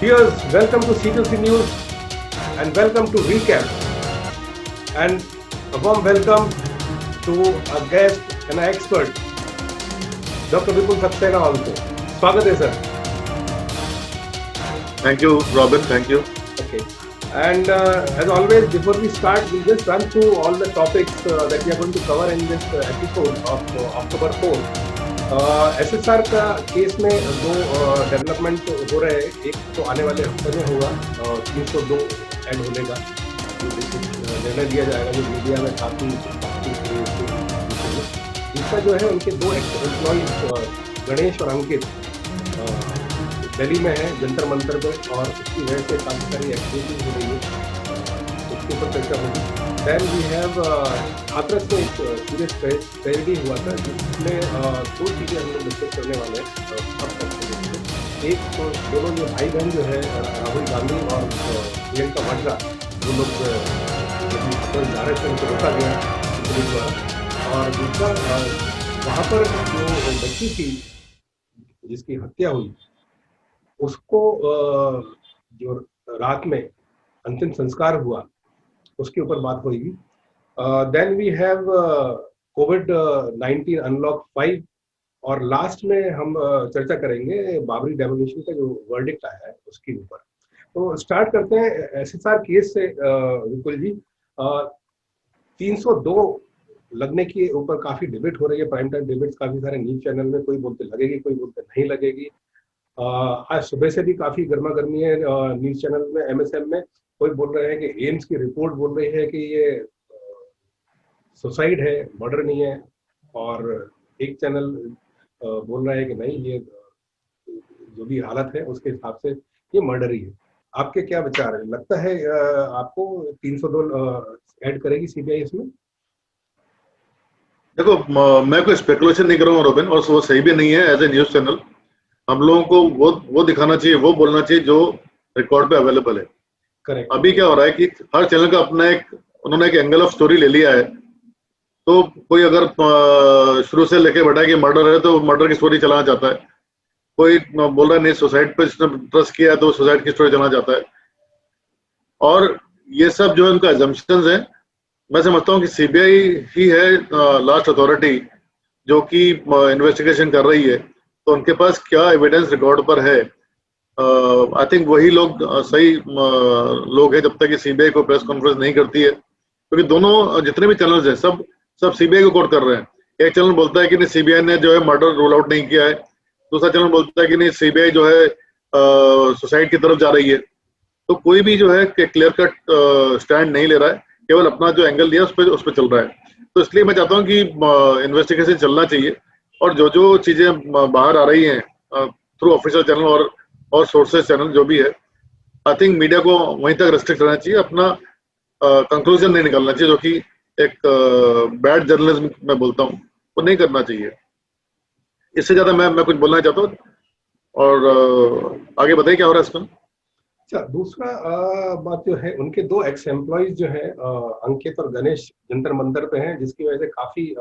Viewers, welcome to C2C News and welcome to Recap. And a warm welcome to a guest and an expert, Dr. Vipul Saxena also. स्वागत है sir. Thank you, Robin. Thank you. Okay. And as always, before we start, we'll just run through all the topics that we are going to cover in this episode of October 4th. SSR का case में दो development हो रहे हैं. एक तो आने वाले हफ्ते में होगा 302 ऐड होने का निर्णय दिया जाएगा, जो मीडिया में काफी इसका जो है उनके दो एम्प्लॉइज गणेश और अंकित दिल्ली में है जंतर मंतर पर, और उसकी वजह से काफी सारी एक्टिविटीज हो रही है, उसके ऊपर चर्चा होगी. देन वी हैव हाथरस में एक सीरियस ट्रेजेडी हुआ था जिसमें दो चीज़ें हम लोग डिस्कस करने वाले हैं. एक तो दोनों जो भाई बहन जो है राहुल गांधी और प्रियंका वाड्रा, वो लोग जा रहे थे, उनको रोका गया पुलिस द्वारा. और दूसरा वहाँ पर जो बच्ची थी जिसकी हत्या हुई, उसको जो रात में अंतिम संस्कार हुआ उसके ऊपर बात होगी. देन वी हैव कोविड-19 अनलॉक 5, और लास्ट में हम चर्चा करेंगे बाबरी डेमोलिशन का जो वर्डिक्ट आया है उसके ऊपर. तो स्टार्ट करते हैं एसएसआर केस से. विपुल जी, 302 लगने के ऊपर काफी डिबेट हो रही है, प्राइम टाइम डिबेट्स काफी सारे न्यूज चैनल में, कोई बोलते लगेगी, कोई बोलते नहीं लगेगी. आज सुबह से भी काफी गर्मा गर्मी है न्यूज चैनल में. एमएसएम में कोई बोल रहे हैं कि एम्स की रिपोर्ट बोल रही है कि ये सुसाइड है, मर्डर नहीं है, और एक चैनल बोल रहा है कि नहीं, ये जो भी हालत है उसके हिसाब से ये मर्डर ही है. आपके क्या विचार है? लगता है आपको 302 ऐड करेगी सीबीआई इसमें? देखो, मैं कोई स्पेकुलेशन नहीं करूंगा रॉबिन, और वो सही भी नहीं है. एज ए न्यूज चैनल हम लोगों को वो दिखाना चाहिए, वो बोलना चाहिए जो रिकॉर्ड पे अवेलेबल है. करेक्ट. अभी क्या हो रहा है कि हर चैनल का अपना उन्होंने एक एंगल ऑफ स्टोरी ले लिया है. तो कोई अगर शुरू से लेके बैठा है कि मर्डर है तो मर्डर की स्टोरी चलाना चाहता है. कोई बोल रहा है नहीं, सुसाइड पे जिसने ट्रस्ट किया है तो सुसाइड की स्टोरी चलाना चाहता है. और ये सब जो है उनका एजम्पशंस है. मैं समझता हूँ कि सीबीआई ही है लास्ट अथॉरिटी जो कि इन्वेस्टिगेशन कर रही है. तो उनके पास क्या एविडेंस रिकॉर्ड पर है, आई थिंक वही लोग सही लोग हैं जब तक कि सीबीआई को प्रेस कॉन्फ्रेंस नहीं करती है. क्योंकि दोनों जितने भी चैनल्स हैं सब सीबीआई को कोट कर रहे हैं. एक चैनल बोलता है कि नहीं, सीबीआई ने जो है मर्डर रूल आउट नहीं किया है. दूसरा चैनल बोलता है कि नहीं, सीबीआई जो है सुसाइड की तरफ जा रही है. तो कोई भी जो है क्लियर कट स्टैंड नहीं ले रहा है, केवल अपना जो एंगल लिया उस पर चल रहा है. तो इसलिए मैं चाहता हूँ कि इन्वेस्टिगेशन चलना चाहिए, और जो चीजें बाहर आ रही हैं थ्रू ऑफिशियल चैनल और सोर्सेज चैनल जो भी है, आई थिंक मीडिया को वहीं तक रेस्ट्रिक्ट रहना चाहिए. अपना कंक्लूजन नहीं निकालना चाहिए, जो कि एक बैड जर्नलिज्म मैं बोलता हूँ, वो नहीं करना चाहिए. इससे ज्यादा मैं कुछ बोलना चाहता हूँ. और आगे बताइए क्या हो रहा है इसमें. अच्छा, दूसरा बात जो है, उनके दो एक्स एम्प्लॉइज जो है अंकित और गणेश जंतर मंतर पे हैं, जिसकी वजह से काफी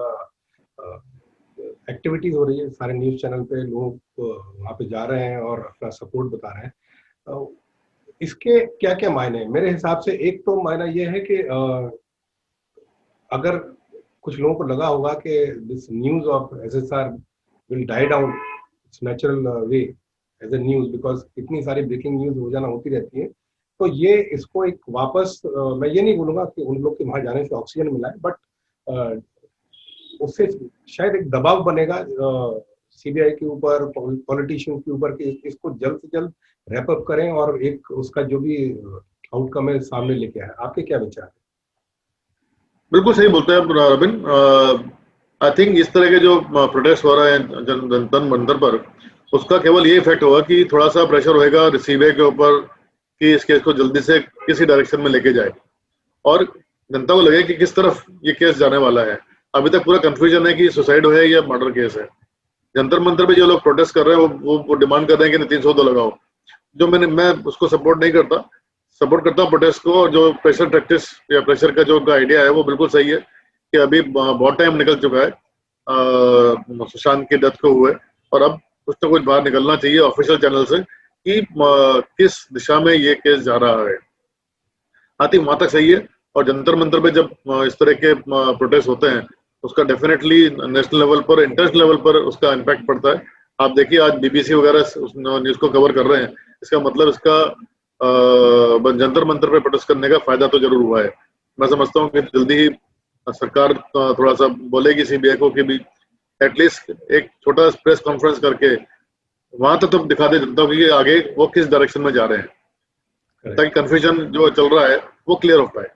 एक्टिविटीज हो रही है. सारे न्यूज चैनल पे लोग वहाँ पे जा रहे हैं और अपना सपोर्ट बता रहे हैं. इसके क्या क्या मायने हैं? मेरे हिसाब से एक तो मायना ये है कि अगर कुछ लोगों को लगा होगा कि this news of SSR will die down its natural way as a news, because इतनी सारी ब्रेकिंग न्यूज हो जाना होती रहती है, तो ये इसको एक वापस मैं ये नहीं बोलूंगा कि उन लोग के वहां जाने से ऑक्सीजन मिला है, बट उससे शायद एक दबाव बनेगा सीबीआई के ऊपर, पॉलिटिशियंस के ऊपर, कि इसको जल्द से जल्द रैप अप करें और एक उसका जो भी आउटकम है सामने लेके आए. आपके क्या विचार है? बिल्कुल सही बोलते हैं रबिन. आई थिंक इस तरह के जो प्रोटेस्ट हो रहे हैं जंतर मंतर पर, उसका केवल ये इफेक्ट होगा कि थोड़ा सा प्रेशर होएगा सीबीआई के ऊपर कि इस केस को जल्दी से किसी डायरेक्शन में लेके जाए, और जनता को लगे कि किस तरफ ये केस जाने वाला है. अभी तक पूरा कंफ्यूजन है कि सुसाइड है या मर्डर केस है. जंतर मंतर पे जो लोग प्रोटेस्ट कर रहे हैं वो डिमांड कर रहे हैं कि 302 लगाओ. जो मैं उसको सपोर्ट नहीं करता. सपोर्ट करता हूँ प्रोटेस्ट को, और जो प्रेशर टैक्टिक्स या प्रेशर का जो उनका आइडिया है वो बिल्कुल सही है कि अभी बहुत टाइम निकल चुका है सुशांत की डेथ को हुए, और अब कुछ ना कुछ बाहर निकलना चाहिए ऑफिशियल चैनल से कि किस दिशा में ये केस जा रहा है। हाँ, वहां तक सही है। और जंतर मंतर पे जब इस तरह के प्रोटेस्ट होते हैं, उसका डेफिनेटली नेशनल लेवल पर, इंटरनेशनल लेवल पर उसका इम्पैक्ट पड़ता है। आप देखिए आज बीबीसी वगैरह उस न्यूज को कवर कर रहे हैं, इसका मतलब इसका जंतर मंतर पे प्रोटेस्ट करने का फायदा तो जरूर हुआ है। मैं समझता हूँ कि जल्दी ही सरकार थोड़ा सा बोलेगी सीबीआई को कि भी एटलीस्ट एक छोटा प्रेस कॉन्फ्रेंस करके वहां तक तो दिखा दे जनता को कि आगे वो किस डायरेक्शन में जा रहे हैं, ताकि कंफ्यूजन जो चल रहा है वो क्लियर हो पाए।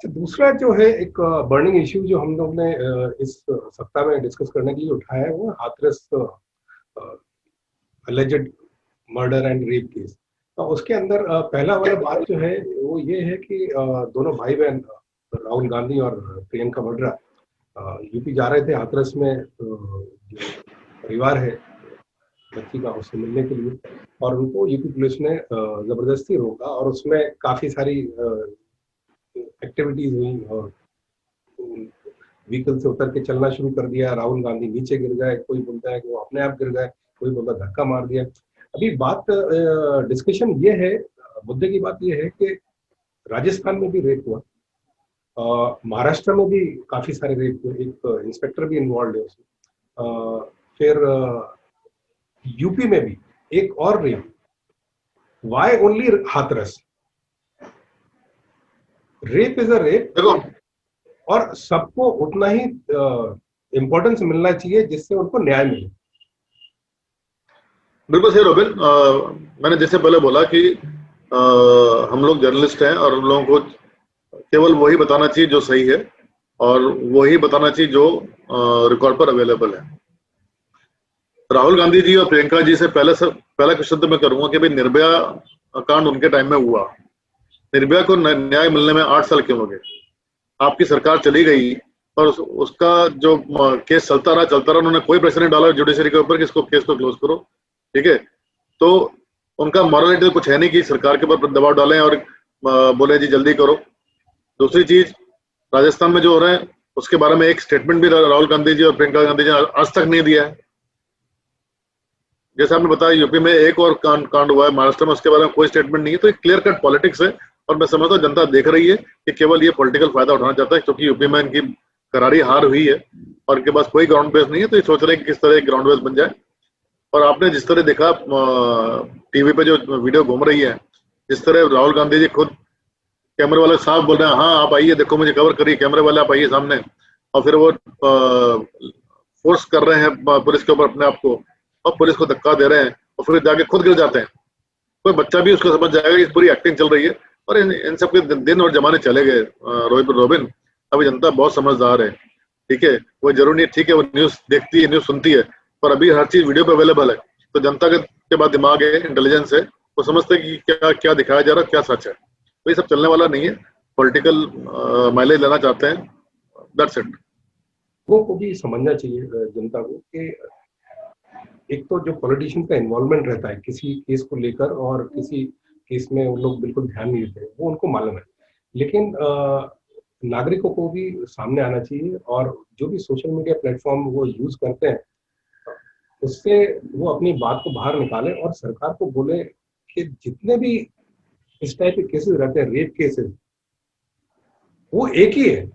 तो दूसरा जो है एक बर्निंग इश्यू जो हम लोग ने इस सप्ताह में डिस्कस करने के लिए उठाया है, वो Hathras alleged murder and rape case. तो उसके अंदर पहला वाला बात जो है वो ये है कि दोनों भाई बहन राहुल गांधी और प्रियंका वाड्रा यूपी जा रहे थे हाथरस में, जो परिवार है बच्ची का उससे मिलने के लिए, और उनको यूपी पुलिस ने जबरदस्ती रोका और उसमें काफी सारी एक्टिविटीज हुई और व्हीकल से उतर के चलना शुरू कर दिया। राहुल गांधी नीचे गिर गए, कोई बोलता है कि वो अपने आप गिर गए, कोई बोलता धक्का मार दिया। अभी बात डिस्कशन ये है, मुद्दे की बात ये है कि राजस्थान में भी रेप हुआ, महाराष्ट्र में भी काफी सारे रेप हुए, एक इंस्पेक्टर भी इन्वॉल्व है उसमें, फिर यूपी में भी एक और rape. Why only Hathras? Rape is a rape, देखो, और सबको उतना ही इम्पोर्टेंस मिलना चाहिए जिससे उनको न्याय मिले। बिल्कुल सही रोबिन। मैंने जैसे पहले बोला कि हम लोग जर्नलिस्ट हैं और हम लोगों को केवल वही बताना चाहिए जो सही है और वही बताना चाहिए जो रिकॉर्ड पर अवेलेबल है। राहुल गांधी जी और प्रियंका जी से पहला क्वेश्चन तो मैं करूंगा कि भाई निर्भया कांड उनके टाइम में हुआ, निर्भया को न्याय मिलने में 8 साल क्यों हो गए? आपकी सरकार चली गई और उसका जो केस चलता रहा, उन्होंने कोई प्रेशर नहीं डाला जुडिशरी के ऊपर कि इसको केस को क्लोज करो, ठीक है? तो उनका मॉरलिटी तो कुछ है नहीं कि सरकार के ऊपर दबाव डालें और बोले जी जल्दी करो। दूसरी चीज, राजस्थान में जो हो रहा है उसके बारे में एक स्टेटमेंट भी राहुल गांधी जी और प्रियंका गांधी जी आज तक नहीं दिया है। जैसे आपने बताया यूपी में एक और कांड हुआ है, महाराष्ट्र में उसके बारे में कोई स्टेटमेंट नहीं है। तो एक क्लियर कट पॉलिटिक्स है और मैं समझता हूँ जनता देख रही है कि केवल ये पॉलिटिकल फायदा उठाना चाहता है, क्योंकि यूपी में इनकी करारी हार हुई है और इनके पास कोई ग्राउंड बेस नहीं है। तो ये सोच रहे हैं कि किस तरह ग्राउंड बेस बन जाए। और आपने जिस तरह देखा टीवी पे जो वीडियो घूम रही है, जिस तरह राहुल गांधी जी खुद कैमरे वाले साहब बोल रहे हैं, हाँ आप आइए, देखो मुझे कवर करिए, कैमरे वाले आप आइए सामने, और फिर वो फोर्स कर रहे हैं पुलिस के ऊपर अपने आप को और पुलिस को धक्का दे रहे हैं और फिर जाके खुद गिर जाते हैं। कोई बच्चा भी उसको समझ जाएगा कि इस पूरी एक्टिंग चल रही है। और इन सब के दिन और जमाने चले गए रोबिन। अभी जनता बहुत समझदार है, ठीक है? वो जरूरी नहीं, ठीक है, वो न्यूज देखती है, न्यूज सुनती है, पर अभी हर चीज वीडियो पे अवेलेबल है। तो जनता के बाद दिमाग है, इंटेलिजेंस है, वो समझते हैं कि क्या क्या दिखाया जा रहा है, क्या सच है। तो ये सब चलने वाला नहीं है, पॉलिटिकल माइलेज लेना चाहते हैं, दैट्स इट। लोगों को भी समझना चाहिए जनता को कि एक तो जो पॉलिटिशियन का इन्वॉल्वमेंट रहता है किसी केस को लेकर, और किसी केस में वो लोग बिल्कुल ध्यान नहीं देते, वो उनको मालूम है, लेकिन नागरिकों को भी सामने आना चाहिए और जो भी सोशल मीडिया प्लेटफॉर्म वो यूज करते हैं उससे वो अपनी बात को बाहर निकाले और सरकार को बोले कि जितने भी इस टाइप के केसेस रहते हैं, रेप केसेस, वो एक ही है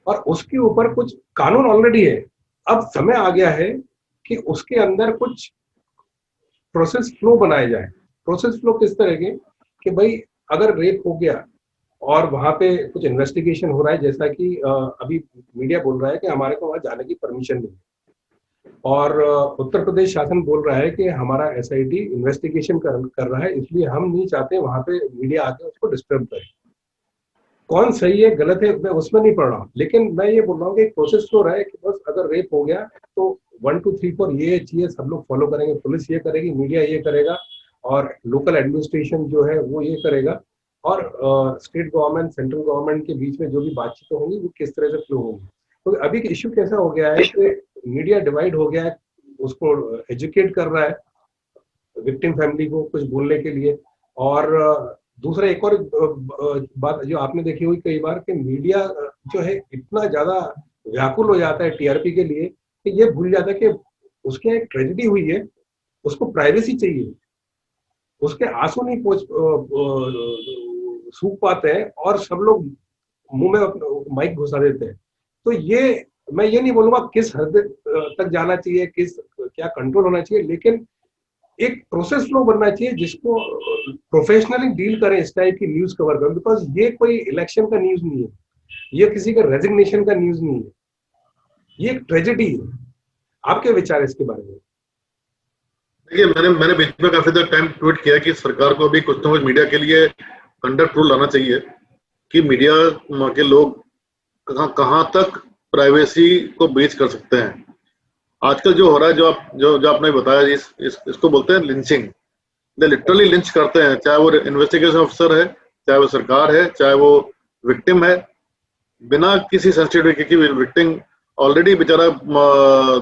और उसके ऊपर कुछ कानून ऑलरेडी है। अब समय आ गया है कि उसके अंदर कुछ प्रोसेस फ्लो बनाए जाए। प्रोसेस फ्लो किस तरह के कि भाई अगर रेप हो गया और वहां पे कुछ इन्वेस्टिगेशन हो रहा है, जैसा कि अभी मीडिया बोल रहा है कि हमारे को वहां जाने की परमिशन नहीं है, और उत्तर प्रदेश शासन बोल रहा है कि हमारा एसआईटी इन्वेस्टिगेशन कर रहा है, इसलिए हम नहीं चाहते वहां पे मीडिया आके उसको डिस्टर्ब करे। कौन सही है गलत है मैं उसमें नहीं पढ़ रहा हूँ, लेकिन मैं ये बोल रहा हूँ कि एक प्रोसेस फ्लो रहा है कि बस अगर रेप हो गया तो 1 2 3 4 ये चीजें सब लोग फॉलो करेंगे, पुलिस ये करेगी, मीडिया ये करेगा, और लोकल एडमिनिस्ट्रेशन जो है वो ये करेगा, और स्टेट गवर्नमेंट सेंट्रल गवर्नमेंट के बीच में जो भी बातचीत होंगी वो किस तरह से फ्लो होगी। तो अभी इश्यू कैसा हो गया है कि मीडिया डिवाइड हो गया है, उसको एजुकेट कर रहा है विक्टिम फैमिली को कुछ बोलने के लिए। और दूसरा एक और बात जो आपने देखी हुई कई बार कि मीडिया जो है इतना ज्यादा व्याकुल हो जाता है टीआरपी के लिए कि ये भूल जाता है कि उसके एक ट्रेजेडी हुई है, उसको प्राइवेसी चाहिए, उसके आंसू नहीं सूख पाते हैं और सब लोग मुंह में माइक घुसा देते हैं। तो ये मैं ये नहीं बोलूंगा किस हद तक जाना चाहिए, किस क्या कंट्रोल होना चाहिए, लेकिन एक प्रोसेस फ्लो बनना चाहिए जिसको प्रोफेशनली डील करें इस टाइप की न्यूज कवर करें, बिकॉज ये कोई इलेक्शन का न्यूज नहीं है, ये किसी का रेजिग्नेशन का न्यूज नहीं है, ये एक ट्रेजेडी है। आपके विचार इसके बारे में? देखिए, मैंने बीच में काफी देर टाइम ट्वीट किया कि सरकार को अभी कुछ ना कुछ मीडिया के लिए कंडक्ट रूल लाना चाहिए कि मीडिया के लोग कहाँ कहाँ तक प्राइवेसी को ब्रीच कर सकते हैं। आजकल जो हो रहा है, जो आपने बताया, इसको बोलते हैं लिंचिंग। ये लिटरली लिंच करते हैं, चाहे वो इन्वेस्टिगेशन ऑफिसर है, चाहे वो सरकार है, चाहे वो विक्टिम है, बिना किसी सेंसिटिविटी की। विक्टिम ऑलरेडी बेचारा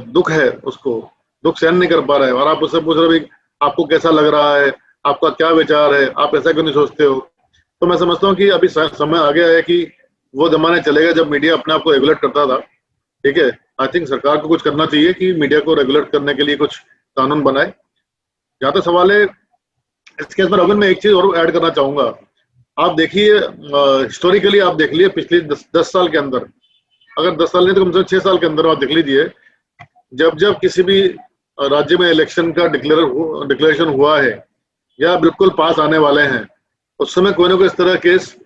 दुख है, उसको दुख सहन नहीं कर पा रहा है, और आप उससे पूछ रहे हो आपको कैसा लग रहा है, आपका क्या विचार है, आप ऐसा क्यों नहीं सोचते हो। तो मैं समझता हूँ कि अभी समय आ गया है कि वो जमाने चलेगा जब मीडिया अपने आप को रेगुलेट करता था। ठीक है, आई थिंक सरकार को कुछ करना चाहिए कि मीडिया को रेगुलेट करने के लिए कुछ कानून बनाए। जहाँ तक सवाल है इस केस में, रघुन, मैं एक चीज और ऐड करना चाहूंगा। आप देखिए, हिस्टोरिकली आप देख लिए पिछले 10 साल के अंदर, अगर 10 साल नहीं तो कम से कम 6 साल के अंदर आप देख लीजिए, जब जब किसी भी राज्य में इलेक्शन का डिक्लेरेशन हुआ है या बिल्कुल पास आने वाले हैं, उस समय कोई ना कोई इस तरह केस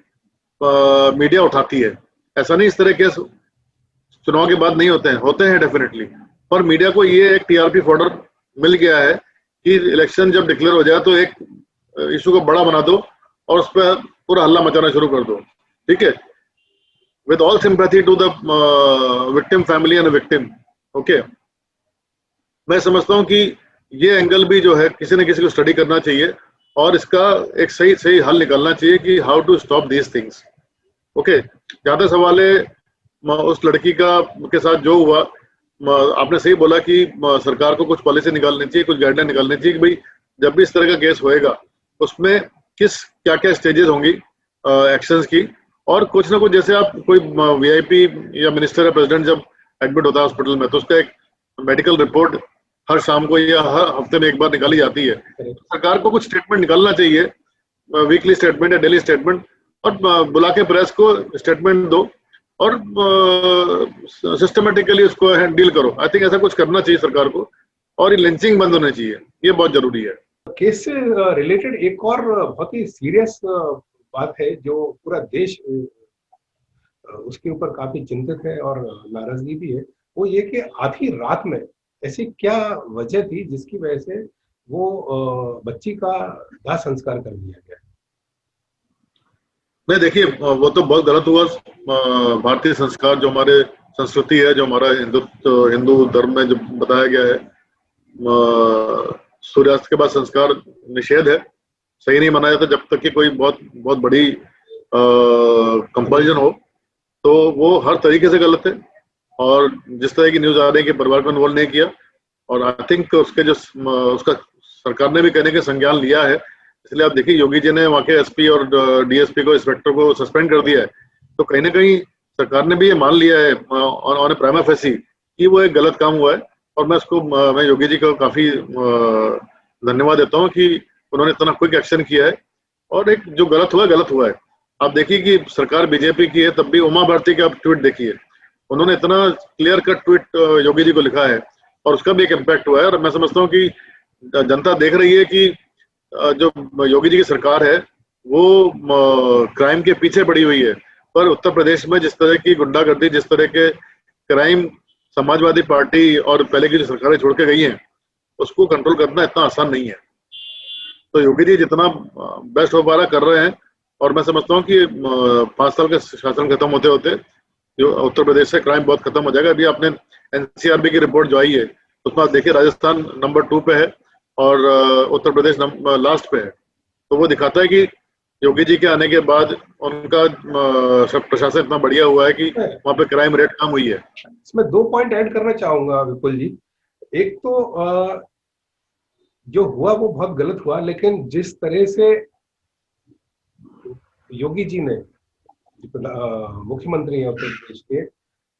मीडिया उठाती है। ऐसा नहीं इस तरह केस चुनाव के बाद नहीं होते हैं डेफिनेटली, पर मीडिया को ये एक टीआरपी फॉर्डर मिल गया है कि इलेक्शन जब डिक्लेयर हो जाए तो एक इशू को बड़ा बना दो और उस पर पूरा हल्ला मचाना शुरू कर दो। ठीक है, with all sympathy to the victim family and victim. Okay, मैं समझता हूं कि ये एंगल भी जो है किसी न किसी को स्टडी करना चाहिए और इसका एक सही हल निकालना चाहिए कि how to stop these things. Okay, ज्यादा सवाल है उस लड़की के साथ जो हुआ, आपने सही बोला कि सरकार को कुछ पॉलिसी निकालनी चाहिए, कुछ गाइडलाइन निकालनी चाहिए कि भाई जब भी इस तरह का केस होएगा उसमें क्या क्या स्टेजेस होंगी एक्शंस की, और कुछ ना कुछ, जैसे आप कोई वीआईपी या मिनिस्टर या प्रेसिडेंट जब एडमिट होता है हॉस्पिटल में तो उसका एक मेडिकल रिपोर्ट हर शाम को या हर हफ्ते में एक बार निकाली जाती है। सरकार को कुछ स्टेटमेंट निकालना चाहिए, वीकली स्टेटमेंट या डेली स्टेटमेंट, और बुला के प्रेस को स्टेटमेंट दो और सिस्टमेटिकली उसको डील करो। आई थिंक ऐसा कुछ करना चाहिए सरकार को, और ये लिंचिंग बंद होनी चाहिए, ये बहुत जरूरी है। केस से रिलेटेड एक और बहुत ही सीरियस बात है जो पूरा देश उसके ऊपर काफी चिंतित है और नाराजगी भी है, वो ये कि आधी रात में ऐसी क्या वजह थी जिसकी वजह से वो बच्ची का दाह संस्कार कर दिया गया? नहीं, देखिए, वो तो बहुत गलत हुआ। भारतीय संस्कार जो हमारे संस्कृति है, जो हमारा हिंदू धर्म में जो बताया गया है, सूर्यास्त के बाद संस्कार निषेध है, सही नहीं माना जाता जब तक कि कोई बहुत बड़ी कंपल्जन हो। तो वो हर तरीके से गलत है, और जिस तरह की न्यूज आ रही है कि परिवार को इन्वॉल्व नहीं किया, और आई थिंक उसका सरकार ने भी कहने के संज्ञान लिया है। इसलिए आप देखिए, योगी जी ने वहाँ के एसपी और डीएसपी को, इंस्पेक्टर को सस्पेंड कर दिया है। तो कहीं ना कहीं सरकार ने भी ये मान लिया है और प्राइमा फेसी कि वो एक गलत काम हुआ है, और मैं योगी जी को काफी धन्यवाद देता हूँ कि उन्होंने इतना क्विक एक्शन किया है, और एक जो गलत हुआ है। आप देखिए कि सरकार बीजेपी की है, तब भी उमा भारती का आप ट्वीट देखिए, उन्होंने इतना clear cut tweet Yogi ji को लिखा है, और उसका भी एक इम्पैक्ट हुआ है। और मैं समझता हूँ कि जनता देख रही है कि जो योगी जी की सरकार है वो क्राइम के पीछे पड़ी हुई है, पर उत्तर प्रदेश में जिस तरह की गुंडागर्दी, जिस तरह के क्राइम समाजवादी पार्टी और पहले की जो सरकारें छोड़ के गई हैं, उसको कंट्रोल करना इतना आसान नहीं है। तो योगी जी जितना बेस्ट हो पा रहा कर रहे हैं, और मैं समझता हूँ कि 5 साल का शासन खत्म होते होते जो उत्तर प्रदेश से क्राइम बहुत खत्म हो जाएगा। अभी आपने एनसीआरबी की रिपोर्ट जो आई है उसमें आप देखिए, राजस्थान नंबर 2 पे है और उत्तर प्रदेश लास्ट पे है। तो वो दिखाता है कि योगी जी के आने के बाद उनका प्रशासन इतना बढ़िया हुआ है कि वहाँ पे क्राइम रेट कम हुई है। इसमें 2 पॉइंट ऐड करना चाहूंगा विपुल जी। एक तो जो हुआ वो बहुत गलत हुआ, लेकिन जिस तरह से योगी जी ने, मुख्यमंत्री है उत्तर प्रदेश के,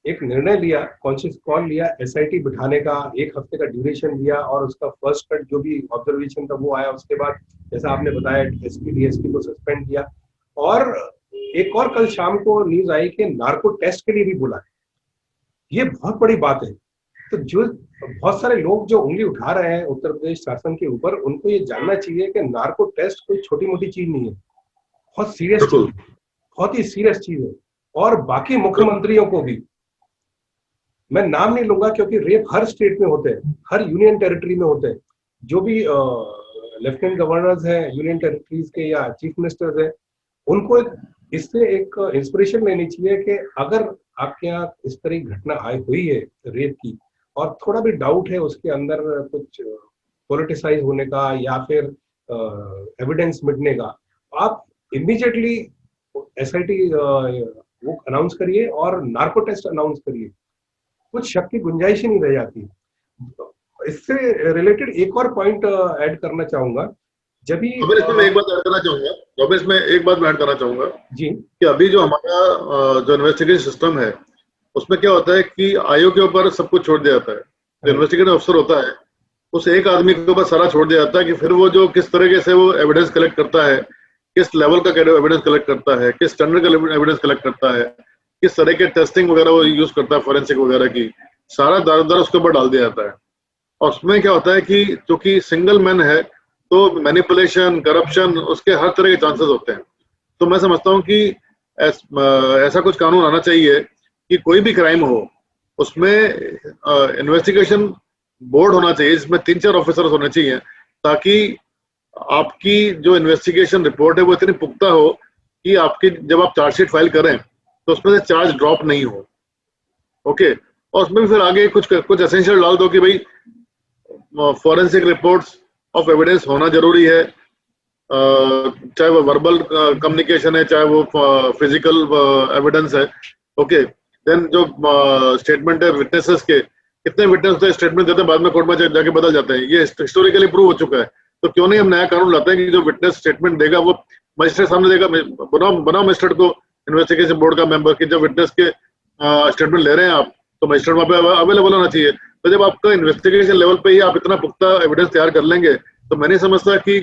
एक निर्णय लिया, कॉन्शियस कॉल लिया, एसआईटी बिठाने का, 1 हफ्ते का ड्यूरेशन दिया, और उसका फर्स्ट कट जो भी ऑब्जर्वेशन था वो आया। उसके बाद जैसा आपने बताया एसपी डीएसपी को सस्पेंड किया, और एक और कल शाम को न्यूज आई कि नार्को टेस्ट के लिए भी बुलाया। ये बहुत बड़ी बात है। तो जो बहुत सारे लोग जो उंगली उठा रहे हैं उत्तर प्रदेश शासन के ऊपर, उनको ये जानना चाहिए कि नार्को टेस्ट कोई छोटी मोटी चीज नहीं है, बहुत सीरियस चीज है, बहुत ही सीरियस चीज है। और बाकी मुख्यमंत्रियों को भी, मैं नाम नहीं लूंगा क्योंकि रेप हर स्टेट में होते हैं, हर यूनियन टेरिटरी में होते हैं, जो भी लेफ्टिनेंट गवर्नर्स हैं यूनियन टेरिटरीज के या चीफ मिनिस्टर्स हैं, उनको इससे एक इंस्पिरेशन लेनी चाहिए कि अगर आपके यहाँ इस तरह की घटना आई हुई है रेप की, और थोड़ा भी डाउट है उसके अंदर कुछ पॉलिटिसाइज होने का या फिर एविडेंस मिटने का, आप इमीडिएटली एसआईटी वो अनाउंस करिए और नार्को टेस्ट अनाउंस करिए। कुछ शक की गुंजाइश ही नहीं रह जाती। इससे रिलेटेड एक और पॉइंट ऐड करना चाहूंगा। जब भी इसमें एक बात ऐड करना चाहूंगा, रमेश में एक बात ऐड करना चाहूंगा जी, कि अभी जो हमारा जो इन्वेस्टिगेशन सिस्टम है उसमें क्या होता है कि आयोग के ऊपर सब कुछ छोड़ दिया जाता है। जो इन्वेस्टिगेटिव अफसर होता है उस एक आदमी के ऊपर सारा छोड़ दिया जाता है कि फिर वो जो किस तरीके से वो एविडेंस कलेक्ट करता है, किस लेवल का एविडेंस कलेक्ट करता है, किस स्टैंडर्ड का एविडेंस कलेक्ट करता है, किस तरह के टेस्टिंग वगैरह वो यूज करता है फॉरेंसिक वगैरह की, सारा दारोदार उसके ऊपर डाल दिया जाता है। और उसमें क्या होता है कि चूंकि सिंगल मैन है तो मैनिपुलेशन, करप्शन, उसके हर तरह के चांसेस होते हैं। तो मैं समझता हूँ कि ऐसा कुछ कानून आना चाहिए कि कोई भी क्राइम हो उसमें इन्वेस्टिगेशन बोर्ड होना चाहिए जिसमें 3-4 ऑफिसर्स होने चाहिए, ताकि आपकी जो इन्वेस्टिगेशन रिपोर्ट है वो इतनी पुख्ता हो कि आपकी जब आप चार्जशीट फाइल करें तो उसमें से चार्ज ड्रॉप नहीं हो। ओके, और उसमें भी फिर आगे कुछ एसेंशियल डाल दो कि भाई फॉरेंसिक रिपोर्ट्स ऑफ एविडेंस होना जरूरी है, चाहे वो वर्बल कम्युनिकेशन है चाहे वो फिजिकल एविडेंस है। ओके, देन जो स्टेटमेंट है विटनेसेस के, कितने विटनेस स्टेटमेंट देते हैं बाद में कोर्ट में जाके बदल जाते हैं, ये हिस्टोरिकली प्रूव हो चुका है। तो क्यों नहीं हम नया कानून लाते हैं कि जो विटनेस स्टेटमेंट देगा वो मजिस्ट्रेट सामने देगा, बनाओ मजिस्ट्रेट को इन्वेस्टिगेशन बोर्ड का मेंबर कि जब विटनेस के स्टेटमेंट ले रहे हैं आप तो मजिस्ट्रेट वहां पे अवेलेबल होना चाहिए। तो जब आपका इन्वेस्टिगेशन लेवल पे ही आप इतना पुख्ता एविडेंस तैयार कर लेंगे तो मैं नहीं समझता कि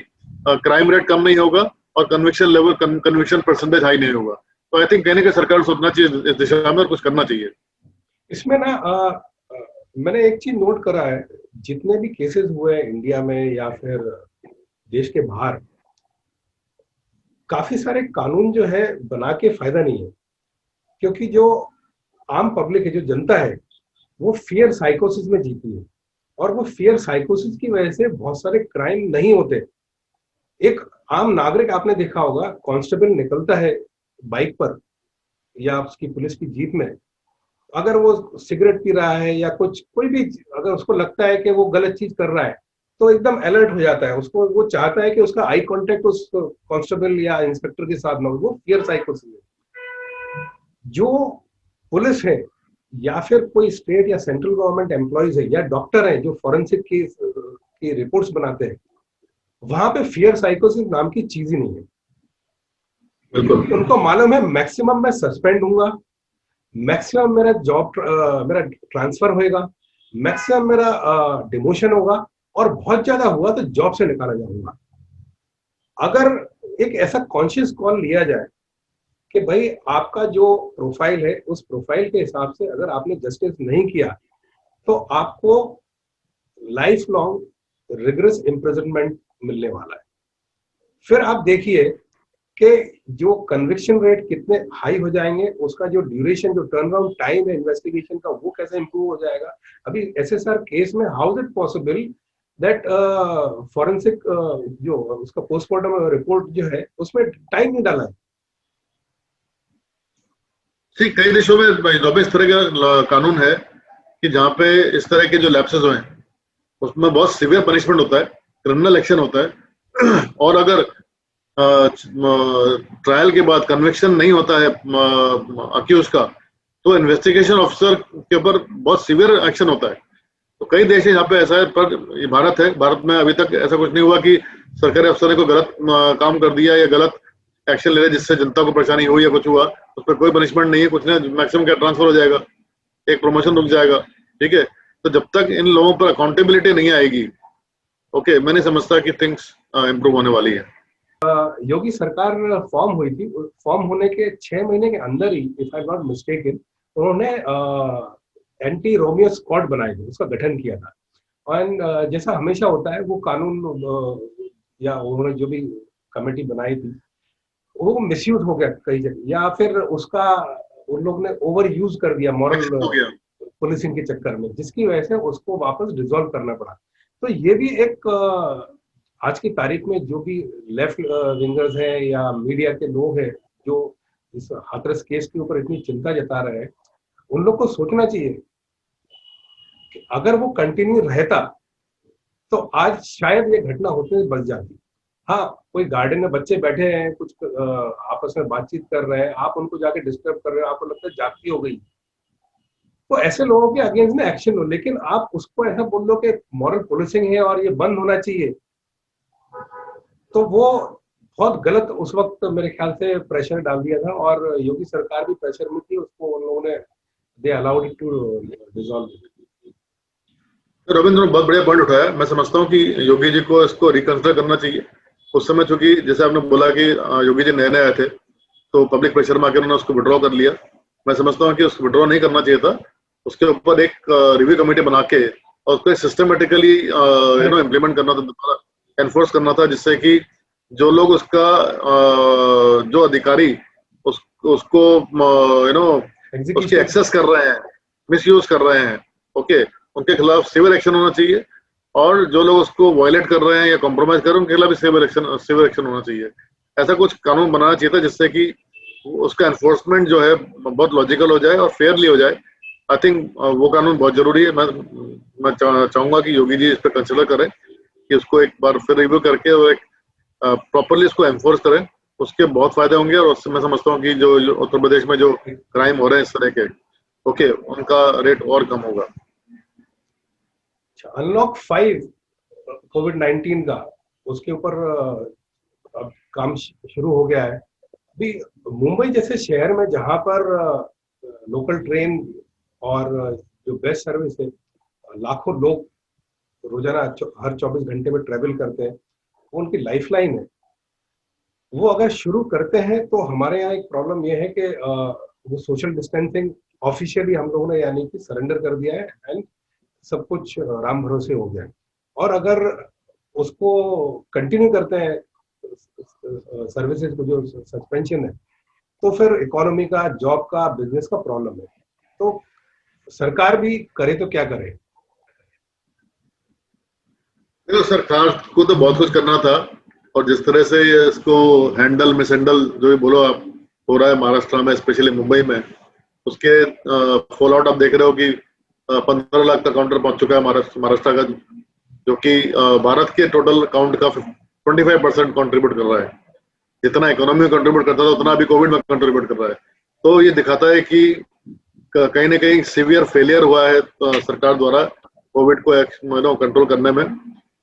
क्राइम रेट कम नहीं होगा और conviction level, conviction percentage high नहीं होगा। तो आई थिंक कहने के सरकार सोचना चाहिए इस दिशा में और कुछ करना चाहिए इसमें ना। मैंने एक चीज नोट करा है, जितने भी केसेस हुए हैं इंडिया में या फिर देश के बाहर, काफी सारे कानून जो है बना के फायदा नहीं है, क्योंकि जो आम पब्लिक है, जो जनता है, वो फियर साइकोसिस में जीती है, और वो फियर साइकोसिस की वजह से बहुत सारे क्राइम नहीं होते। एक आम नागरिक, आपने देखा होगा, कांस्टेबल निकलता है बाइक पर या उसकी पुलिस की जीप में, अगर वो सिगरेट पी रहा है या कोई भी, अगर उसको लगता है कि वो गलत चीज कर रहा है तो एकदम अलर्ट हो जाता है। उसको वो चाहता है कि उसका आई कांटेक्ट उस कांस्टेबल या इंस्पेक्टर के साथ ना हो, वो फियर साइकोसिस है। जो पुलिस है या फिर कोई स्टेट या सेंट्रल गवर्नमेंट एम्प्लॉइज है या डॉक्टर है जो फॉरेंसिक की रिपोर्ट्स बनाते हैं, वहां पे फियर साइकोसिस नाम की चीज ही नहीं है। बिल्कुल, उनको मालूम है मैक्सिमम मैं सस्पेंड होऊंगा, मैक्सिमम मेरा जॉब मेरा ट्रांसफर होएगा, मैक्सिमम मेरा डिमोशन होगा, और बहुत ज्यादा हुआ तो जॉब से निकाला जाऊंगा। अगर एक ऐसा कॉन्शियस कॉल लिया जाए कि भाई आपका जो प्रोफाइल है उस प्रोफाइल के हिसाब से अगर आपने जस्टिस नहीं किया तो आपको लाइफ लॉन्ग रिग्रेस इम्प्रिजनमेंट मिलने वाला है। फिर आप देखिए कि जो कन्विक्शन रेट कितने हाई हो जाएंगे, उसका जो ड्यूरेशन, जो टर्न अराउंड टाइम है इन्वेस्टिगेशन का, वो कैसे इंप्रूव हो जाएगा। अभी एसएसआर केस में how is it possible that forensic जो उसका पोस्टमार्टम रिपोर्ट जो है उसमें टाइम नहीं डाला है। ठीक, कई देशों में इस तरह का कानून है कि जहाँ पे इस तरह के जो लैप्सेस हुए उसमें बहुत सीवियर पनिशमेंट होता है, क्रिमिनल एक्शन होता है, और अगर ट्रायल के बाद कन्विक्शन नहीं होता है अक्यूज का तो इन्वेस्टिगेशन ऑफिसर के ऊपर बहुत सीवियर एक्शन होता है। तो कई देश है यहाँ पे ऐसा है, पर ये भारत है, भारत में अभी तक ऐसा कुछ नहीं हुआ कि सरकारी अफसर ने कोई गलत काम कर दिया या गलत एक्शन ले रहे जिससे जनता को परेशानी हुई या कुछ हुआ, उस पर कोई पनिशमेंट नहीं है, कुछ नहीं, मैक्सिमम क्या ट्रांसफर हो जाएगा। एक प्रमोशन रुक जाएगा, ठीक है। तो जब तक इन लोगों पर अकाउंटेबिलिटी नहीं आएगी, ओके, मैं नहीं समझता कि थिंग्स इम्प्रूव होने वाली है। योगी सरकार फॉर्म हुई थी, फॉर्म होने के 6 महीने के अंदर ही, इफ आई नॉट मिस्टेकन, उन्होंने एंटी रोमियो स्क्वाड बनाए थे, उसका गठन किया था। और जैसा हमेशा होता है, वो कानून या उन्होंने जो भी कमेटी बनाई थी, वो मिसयूज हो गया कई जगह, या फिर उसका उन लोग ने ओवर यूज कर दिया मॉरल हो गया। पुलिसिंग के चक्कर में, जिसकी वजह से उसको वापस डिसॉल्व करना पड़ा। तो ये भी एक आज की तारीख में जो भी लेफ्ट विंगर्स हैं या मीडिया के लोग हैं जो इस हाथरस केस के ऊपर इतनी चिंता जता रहे हैं, उन लोग को सोचना चाहिए कि अगर वो कंटिन्यू रहता तो आज शायद ये घटना होते बच जाती। हाँ, कोई गार्डन में बच्चे बैठे हैं, कुछ आपस में बातचीत कर रहे हैं, आप उनको जाके डिस्टर्ब कर रहे हो, आपको लगता है जागती हो गई, तो ऐसे लोगों के अगेंस्ट में एक्शन लो। लेकिन आप उसको ऐसा बोल लो कि मॉरल पुलिसिंग है और ये बंद होना चाहिए, तो वो बहुत गलत उस वक्त मेरे ख्याल से प्रेशर डाल दिया था, और योगी सरकार भी प्रेशर में थी, उसको उन लोगों ने they allowed it to dissolve. Ravindra ने बहुत बढ़िया पॉइंट उठाया। मैं समझता हूँ कि योगी जी को इसको रिकंसिडर करना चाहिए। उस समय चूंकि जैसे आपने बोला कि योगी जी नए नए आए थे, तो पब्लिक प्रेशर में आकर उन्होंने उसको विड्रॉ कर लिया। मैं समझता हूँ कि उसको विड्रॉ नहीं करना चाहिए था। उसके ऊपर एक रिव्यू कमेटी बना के और उसको सिस्टमेटिकली इम्प्लीमेंट करना था, दोबारा एनफोर्स करना था, जिससे कि जो लोग उसका जो अधिकारी उसको उसकी एक्सेस कर रहे हैं, मिसयूज कर रहे हैं, ओके, उनके खिलाफ सिविल एक्शन होना चाहिए। और जो लोग उसको वायलेट कर रहे हैं या कॉम्प्रोमाइज कर रहे हैं, उनके खिलाफ भी सिविल एक्शन होना चाहिए। ऐसा कुछ कानून बनाना चाहिए था जिससे कि उसका एनफोर्समेंट जो है बहुत लॉजिकल हो जाए और फेयरली हो जाए। आई थिंक वो कानून बहुत जरूरी है। मैं चाहूंगा कि योगी जी इस पर कंसिडर करें कि उसको एक बार फिर रिव्यू करके और एक प्रॉपरली उसको एनफोर्स करें। उसके बहुत फायदे होंगे, और उससे मैं समझता हूँ कि जो उत्तर प्रदेश में जो क्राइम हो रहे हैं इस तरह के, ओके, उनका रेट और कम होगा। अनलॉक 5 कोविड-19 का, उसके ऊपर अब काम शुरू हो गया है। अभी मुंबई जैसे शहर में जहां पर लोकल ट्रेन और जो बेस्ट सर्विस है, लाखों लोग रोजाना हर 24 घंटे में ट्रेवल करते हैं, वो उनकी लाइफलाइन है। वो अगर शुरू करते हैं तो हमारे यहाँ एक प्रॉब्लम ये है कि वो सोशल डिस्टेंसिंग ऑफिशियली हम लोगों ने यानी कि सरेंडर कर दिया है, एंड सब कुछ राम भरोसे हो गया है। और अगर उसको कंटिन्यू करते हैं सर्विसेज को, जो सस्पेंशन है, तो फिर इकोनॉमी का, जॉब का, बिजनेस का प्रॉब्लम है। तो सरकार भी करे तो क्या करे। देखो, सरकार को तो बहुत कुछ करना था, और जिस तरह से इसको हैंडल मिसहैंडल जो भी बोलो आप हो रहा है महाराष्ट्र में, स्पेशली मुंबई में, उसके फॉल आउट आप देख रहे हो कि 15 लाख का काउंटर पहुंच चुका है महाराष्ट्र का, जो कि भारत के टोटल काउंट का 25% कंट्रीब्यूट कर रहा है। जितना इकोनॉमी में कंट्रीब्यूट करता था उतना अभी कोविड में कंट्रीब्यूट कर रहा है। तो ये दिखाता है कि कहीं ना कहीं सीवियर फेलियर हुआ है सरकार द्वारा कोविड को कंट्रोल करने में।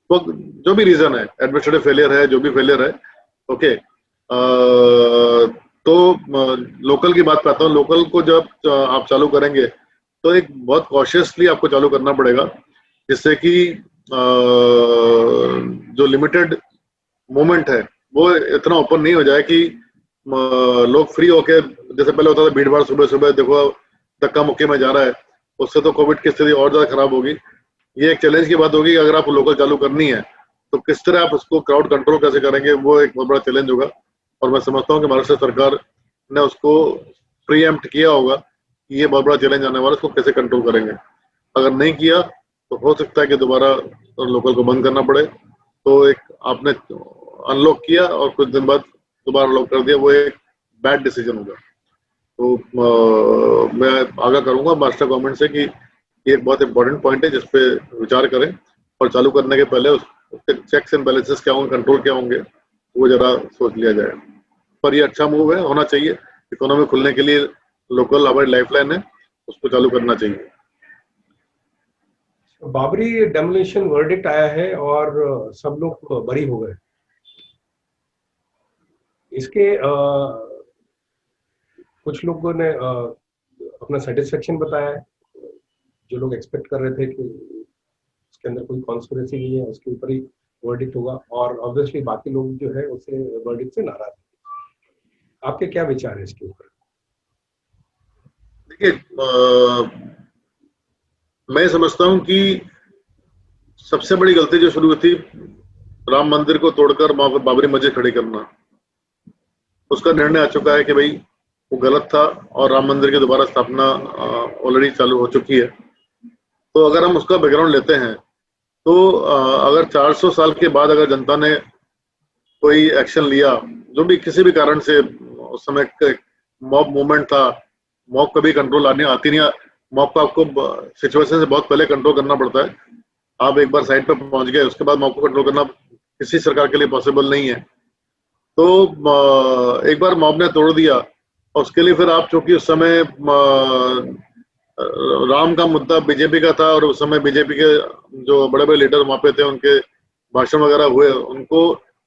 तो जो भी रीजन है, एडमिनिस्ट्रेटिव फेलियर है, जो भी फेलियर है, ओके, तो लोकल की बात करता हूँ। लोकल को जब आप चालू करेंगे तो एक बहुत कॉशियसली आपको चालू करना पड़ेगा, जिससे कि जो लिमिटेड मूवमेंट है वो इतना ओपन नहीं हो जाए कि लोग फ्री होके, जैसे पहले होता था भीड़ भाड़ सुबह सुबह देखो धक्का मुक्की में जा रहा है, उससे तो कोविड की स्थिति और ज्यादा खराब होगी। ये एक चैलेंज की बात होगी। अगर आपको लोकल चालू करनी है तो किस तरह आप उसको क्राउड कंट्रोल कैसे करेंगे, वो एक बहुत बड़ा चैलेंज होगा। और मैं समझता हूँ कि महाराष्ट्र सरकार ने उसको प्रीएम्प्ट किया होगा कि ये बहुत बड़ा चैलेंज आने वाला है, उसको कैसे कंट्रोल करेंगे। अगर नहीं किया तो हो सकता है कि दोबारा लोकल को बंद करना पड़े। तो एक आपने अनलॉक किया और कुछ दिन बाद दोबारा लॉक कर दिया, वो एक बैड डिसीजन होगा। तो मैं आगाह करूंगा महाराष्ट्र गवर्नमेंट से कि ये एक बहुत इंपॉर्टेंट पॉइंट है, जिसपे विचार करें, और चालू करने के पहले उसके चेक्स एंड बैलेंसेस क्या होंगे, कंट्रोल क्या होंगे, वो जरा सोच लिया जाए। पर ये अच्छा मूव है, होना चाहिए। इकोनॉमी खुलने के लिए लोकल हमारी लाइफलाइन है, उसको चालू करना चाहिए। बाबरी डेमोलिशन वर्डिक्ट आया है और सब लोग बरी हो गए। इसके कुछ लोगों ने अपना सेटिस्फेक्शन बताया है, जो लोग एक्सपेक्ट कर रहे थे कि उसके अंदर कोई कॉन्स्पिरेसी नहीं है, उसके ऊपर ही वर्डिक्ट होगा, और ऑब्वियसली बाकी लोग जो है उससे वर्डिक्ट से नाराज हैं। आपके क्या विचार है इसके ऊपर? देखिए, मैं समझता हूं कि सबसे बड़ी गलती जो शुरू हुई थी राम मंदिर को तोड़कर बाबरी मस्जिद खड़ी करना, उसका निर्णय आ चुका है कि भाई वो गलत था और राम मंदिर की दोबारा स्थापना ऑलरेडी चालू हो चुकी है। तो अगर हम उसका बैकग्राउंड लेते हैं तो अगर 400 साल के बाद अगर जनता ने कोई एक्शन लिया, जो भी किसी भी कारण से, उस समय मॉब मूवमेंट था, मॉब कभी कंट्रोल आती नहीं, मॉब को आपको सिचुएशन से बहुत पहले कंट्रोल करना पड़ता है। आप एक बार साइड पर पहुंच गए, उसके बाद मॉब को कंट्रोल करना किसी सरकार के लिए पॉसिबल नहीं है। तो एक बार मॉब ने तोड़ दिया, और उसके लिए फिर आप, चूंकि उस समय राम का मुद्दा बीजेपी का था, और उस समय बीजेपी के जो बड़े बड़े लीडर वहां पे थे, उनके भाषण वगैरह हुए, उनको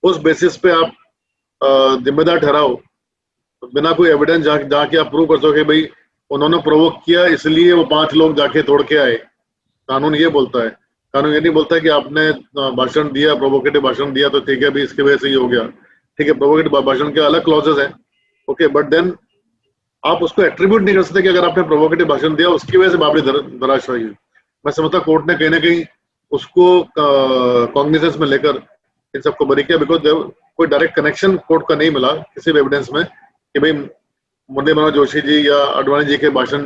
उस बेसिस पे आप जिम्मेदार ठहराओ, बिना कोई एविडेंस जहाँ की आप प्रूव कर सके भाई उन्होंने प्रोवोक किया इसलिए वो 5 लोग जाके तोड़ के आए। कानून ये बोलता है, कानून ये नहीं बोलता है कि आपने भाषण दिया, प्रोवोकेटिव भाषण दिया तो ठीक है भाई, इसकी वजह से ही हो गया। ठीक है, प्रोवोकेटिव भाषण के अलग क्लॉजेस हैं, ओके, बट देन आप उसको एट्रीब्यूट नहीं कर सकते कि अगर आपने प्रोवोकेटिव भाषण दिया उसकी वजह से बाबरी धराशायी हुई। मैं समझता कोर्ट ने कहीं ना कहीं उसको कॉग्निजेंस में लेकर इन सबको बरी किया, बिकॉज कोई डायरेक्ट कनेक्शन कोर्ट का नहीं मिला किसी भी एविडेंस में कि भाई मुरली मनोहर जोशी जी या आडवाणी जी के भाषण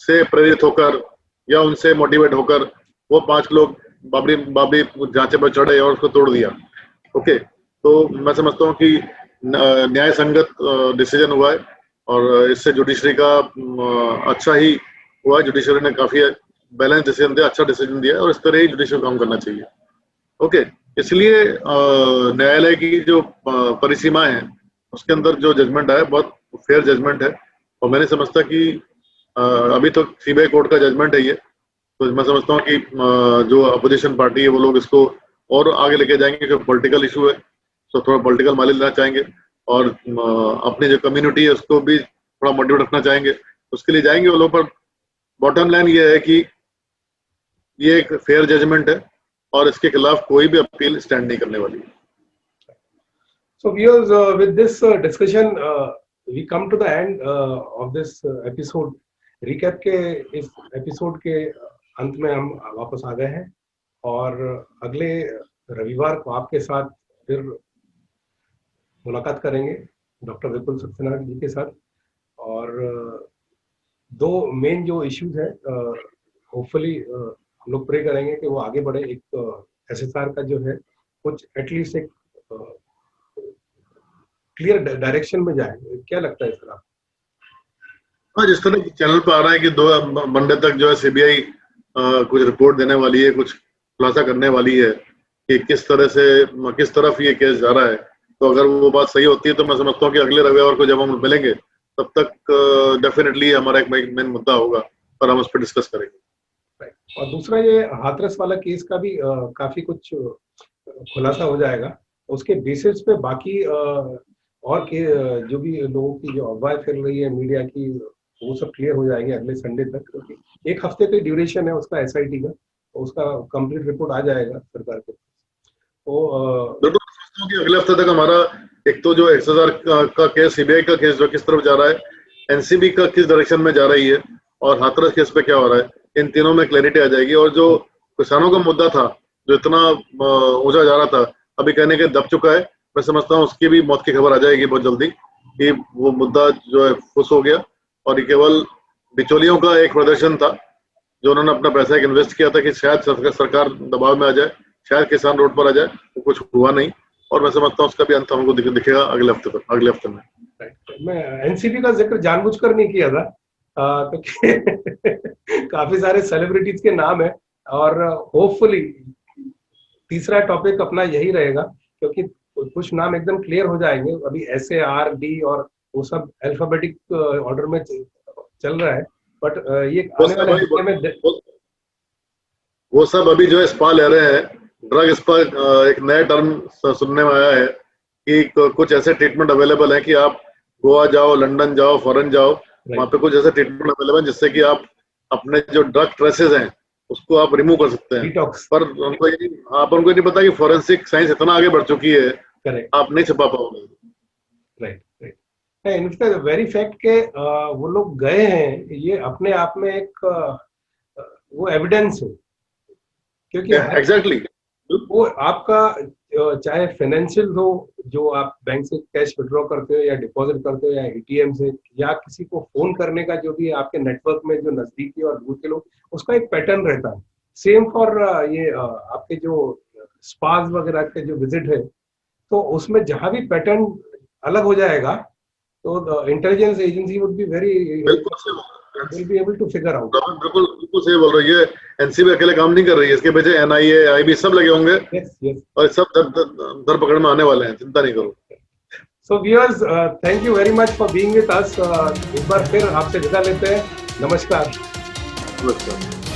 से प्रेरित होकर या उनसे मोटिवेट होकर वो 5 लोग बाबरी जांचे पर चढ़े और उसको तोड़ दिया। ओके, तो मैं समझता हूँ कि न्याय संगत डिसीजन हुआ है, और इससे जुडिशरी का अच्छा ही हुआ है। जुडिशरी ने काफी बैलेंस डिसीजन दिया, अच्छा डिसीजन दिया, और इस तरह ही जुडिशरी काम करना चाहिए। ओके, इसलिए न्यायालय की जो परिसीमाएं हैं उसके अंदर जो जजमेंट आया बहुत फेयर जजमेंट है, और मैं नहीं समझता कि अभी तो सीबीआई कोर्ट का जजमेंट है ये, तो मैं समझता हूँ कि जो अपोजिशन पार्टी है वो लोग इसको और आगे लेके जाएंगे, क्योंकि पॉलिटिकल इशू है तो थोड़ा पॉलिटिकल माइलेज लेना चाहेंगे, और अपनी जो कम्युनिटी है उसको भी थोड़ा मोटिवेट रखना चाहेंगे, उसके लिए जाएंगे वो लोग। पर बॉटम लाइन ये है कि ये एक फेयर जजमेंट है और इसके खिलाफ कोई भी अपील स्टैंड नहीं करने वाली है। So viewers, with this discussion, we come to the end of this episode. Recap के इस एपिसोड के अंत में हम वापस आ गए हैं, और अगले रविवार को आपके साथ फिर मुलाकात करेंगे डॉक्टर विपुल सक्सेना जी के साथ, और 2 मेन जो इश्यूज है, होपफुली हम लोग प्रे करेंगे कि वो आगे बढ़े। एक एसएसआर का जो है कुछ एटलीस्ट एक क्लियर डायरेक्शन में जाए, क्या लगता है सर आप? हाँ, जिस तरह चैनल पर आ रहा है कि 2 मंडे तक जो है सीबीआई कुछ रिपोर्ट देने वाली है, कुछ खुलासा करने वाली है कि किस तरह से किस तरफ ये केस जा रहा है, तो अगर वो बात सही होती है तो मैं समझता हूँ कि अगले रविवार को जब हम मिलेंगे तब तक डेफिनेटली हमारा एक मेन मुद्दा होगा और हम उस पर डिस्कस करेंगे। और दूसरा ये हाथरस वाला केस का भी काफी कुछ खुलासा हो जाएगा, उसके बेसिस पे बाकी और के जो भी लोगों की जो अफवाह फैल रही है मीडिया की, वो सब क्लियर हो जाएंगे अगले संडे तक, क्योंकि 1 हफ्ते का ड्यूरेशन है उसका एसआईटी का, तो उसका कंप्लीट रिपोर्ट आ जाएगा सरकार के पास। तो कि अगले हफ्ते तक हमारा एक तो जो 1000 का केस, सीबीआई का केस जो किस तरफ जा रहा है, एनसीबी का किस डायरेक्शन में जा रही है, और हाथरस केस पे क्या हो रहा है, इन तीनों में क्लैरिटी आ जाएगी। और जो किसानों का मुद्दा था जो इतना ऊंचा जा रहा था, अभी कहने के दब चुका है। मैं समझता हूँ उसकी भी मौत की खबर आ जाएगी बहुत जल्दी कि वो मुद्दा जो है फुस हो गया, और ये केवल बिचौलियों का एक प्रदर्शन था जो उन्होंने अपना पैसा एक इन्वेस्ट किया था कि शायद सरकार दबाव में आ जाए, शायद किसान रोड पर आ जाए, वो कुछ हुआ नहीं, और मैं समझता हूँ उसका भी अंत हमको दिखेगा अगले हफ्ते में। मैं एनसीबी का जिक्र जानबूझकर नहीं किया था, तो काफी सारे सेलिब्रिटीज के नाम है, और होपफुली तीसरा टॉपिक अपना यही रहेगा, क्योंकि कुछ नाम एकदम क्लियर हो जाएंगे। अभी SARD और वो सब अल्फाबेटिक ऑर्डर में चल रहा है, बट ये आने वाले हफ्ते में वो सब अभी जो है स्पा ले रहे हैं, ड्रग स्पा। एक नया टर्म सुनने में आया है कि कुछ ऐसे ट्रीटमेंट अवेलेबल है कि आप गोवा जाओ, लंदन जाओ, फॉरेन जाओ, वहां पे कुछ ऐसे ट्रीटमेंट अवेलेबल है जिससे कि आप अपने जो ड्रग ट्रेसेस हैं उसको आप रिमूव कर सकते हैं। डिटॉक्स। पर उनको ये नहीं पता कि फॉरेंसिक साइंस इतना आगे बढ़ चुकी है, करेक्ट। आप नहीं छुपा पाओगे। Right right. In fact very fact के वो लोग गए हैं, ये अपने आप में एक वो एविडेंस है, क्योंकि एग्जैक्टली वो आपका चाहे फाइनेंशियल हो, जो आप बैंक से कैश विड्रॉ करते हो या डिपॉजिट करते हो या एटीएम से, या किसी को फोन करने का जो भी आपके नेटवर्क में जो नजदीकी और दूर के लोग, उसका एक पैटर्न रहता है। सेम फॉर ये आपके जो स्पास वगैरह के जो विजिट है, तो उसमें जहां भी पैटर्न अलग हो जाएगा तो intelligence agency would be very will be able to figure out. बिल्कुल बिल्कुल सही बोल रहे हो। ये एनसीबी अकेले काम नहीं कर रही है, इसके पीछे एनआईए आईबी सब लगे होंगे। Yes yes. और सब दर पकड़ में आने वाले हैं, चिंता नहीं करो। So viewers, thank you very much for being with us. एक बार फिर आपसे विदा लेते हैं। नमस्कार। नमस्कार।